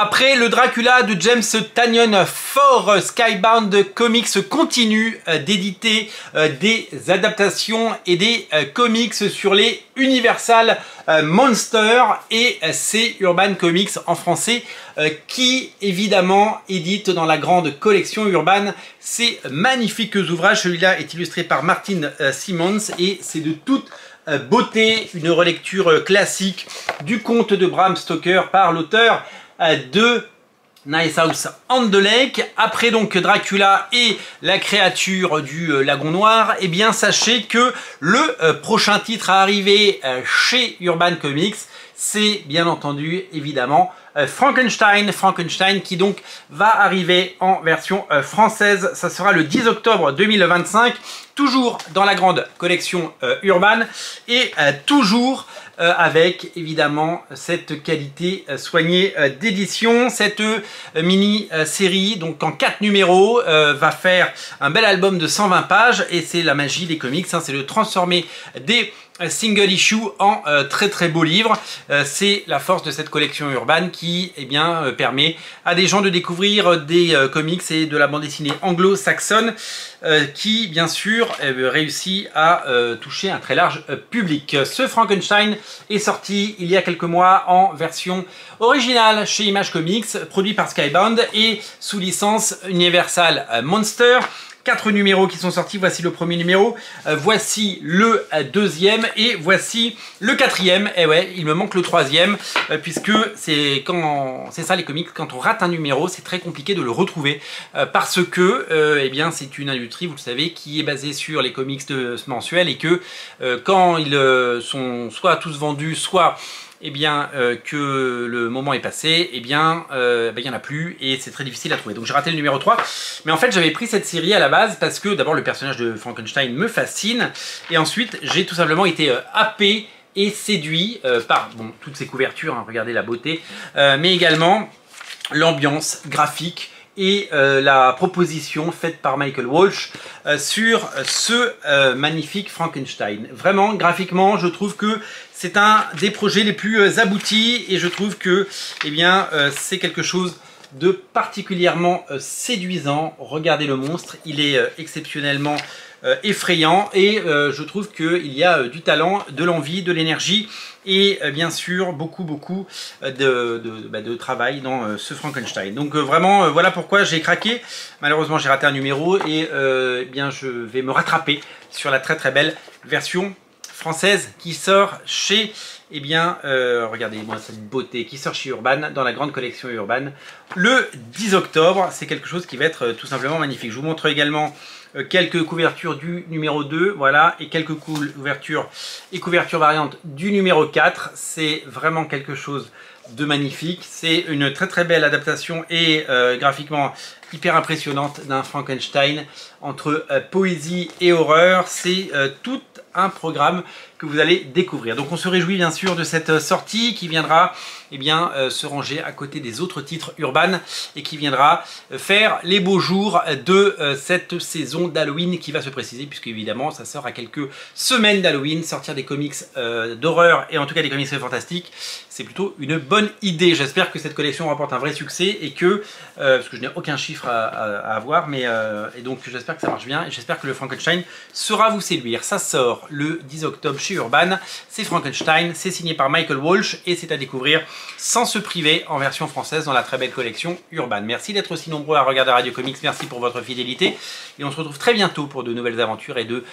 Après le Dracula de James Tynion, Fort Skybound Comics continue d'éditer des adaptations et des comics sur les Universal Monsters, et c'est Urban Comics en français qui évidemment édite dans la grande collection Urban ces magnifiques ouvrages. Celui-là est illustré par Martin Simmons et c'est de toute beauté, une relecture classique du conte de Bram Stoker par l'auteur de Nice House on the Lake. Après donc Dracula et la créature du lagon noir, et bien sachez que le prochain titre à arriver chez Urban Comics, c'est bien entendu évidemment Frankenstein qui donc va arriver en version française. Ça sera le 10 octobre 2025, toujours dans la grande collection Urban, et toujours avec évidemment cette qualité soignée d'édition. Cette mini-série, donc en 4 numéros, va faire un bel album de 120 pages, et c'est la magie des comics, hein, c'est de transformer des single issue en très beau livre. C'est la force de cette collection Urban qui permet à des gens de découvrir des comics et de la bande dessinée anglo-saxonne qui bien sûr réussit à toucher un très large public. Ce Frankenstein est sorti il y a quelques mois en version originale chez Image Comics, produit par Skybound et sous licence Universal Monsters. 4 numéros qui sont sortis, voici le premier numéro, voici le deuxième et voici le quatrième. Et ouais, il me manque le troisième, puisque c'est ça les comics, quand on rate un numéro, c'est très compliqué de le retrouver, parce que c'est une industrie, vous le savez, qui est basée sur les comics mensuels, et que quand ils sont soit tous vendus, soit que le moment est passé, il n'y en a plus et c'est très difficile à trouver. Donc j'ai raté le numéro 3, mais en fait j'avais pris cette série à la base parce que d'abord le personnage de Frankenstein me fascine, et ensuite j'ai tout simplement été happé et séduit par toutes ces couvertures, hein, regardez la beauté, mais également l'ambiance graphique et la proposition faite par Michael Walsh sur ce magnifique Frankenstein. Vraiment, graphiquement, je trouve que c'est un des projets les plus aboutis, et je trouve que c'est quelque chose de particulièrement séduisant. Regardez le monstre, il est exceptionnellement effrayant, et je trouve qu'il y a du talent, de l'envie, de l'énergie, et bien sûr beaucoup de travail dans ce Frankenstein. Donc vraiment voilà pourquoi j'ai craqué. Malheureusement j'ai raté un numéro, et je vais me rattraper sur la très belle version française qui sort chez regardez-moi cette beauté, qui sort chez Urban dans la grande collection Urban le 10 octobre. C'est quelque chose qui va être tout simplement magnifique. Je vous montre également quelques couvertures du numéro 2, voilà, et quelques couvertures variantes du numéro 4. C'est vraiment quelque chose de magnifique. C'est une très belle adaptation et graphiquement hyper impressionnante d'un Frankenstein entre poésie et horreur. C'est tout un programme que vous allez découvrir. Donc on se réjouit bien sûr de cette sortie qui viendra se ranger à côté des autres titres Urban, et qui viendra faire les beaux jours de cette saison d'Halloween qui va se préciser, puisque évidemment ça sort à quelques semaines d'Halloween. Sortir des comics d'horreur, et en tout cas des comics fantastiques, c'est plutôt une bonne idée. J'espère que cette collection remporte un vrai succès, et que, parce que je n'ai aucun chiffre à avoir, mais et donc j'espère que ça marche bien, et j'espère que le Frankenstein saura vous séduire. Ça sort le 10 octobre chez Urban, c'est Frankenstein, c'est signé par Michael Walsh, et c'est à découvrir sans se priver en version française dans la très belle collection Urban. Merci d'être aussi nombreux à regarder Radio Comics, merci pour votre fidélité, et on se retrouve très bientôt pour de nouvelles aventures et de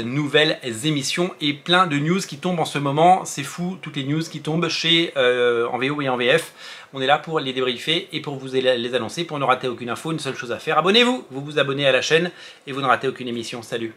nouvelles émissions, et plein de news qui tombent en ce moment. C'est fou, toutes les news qui tombent chez en VO et en VF. On est là pour les débriefer et pour vous les annoncer. Pour ne rater aucune info, une seule chose à faire: abonnez-vous. Vous vous abonnez à la chaîne et vous ne ratez aucune émission. Salut!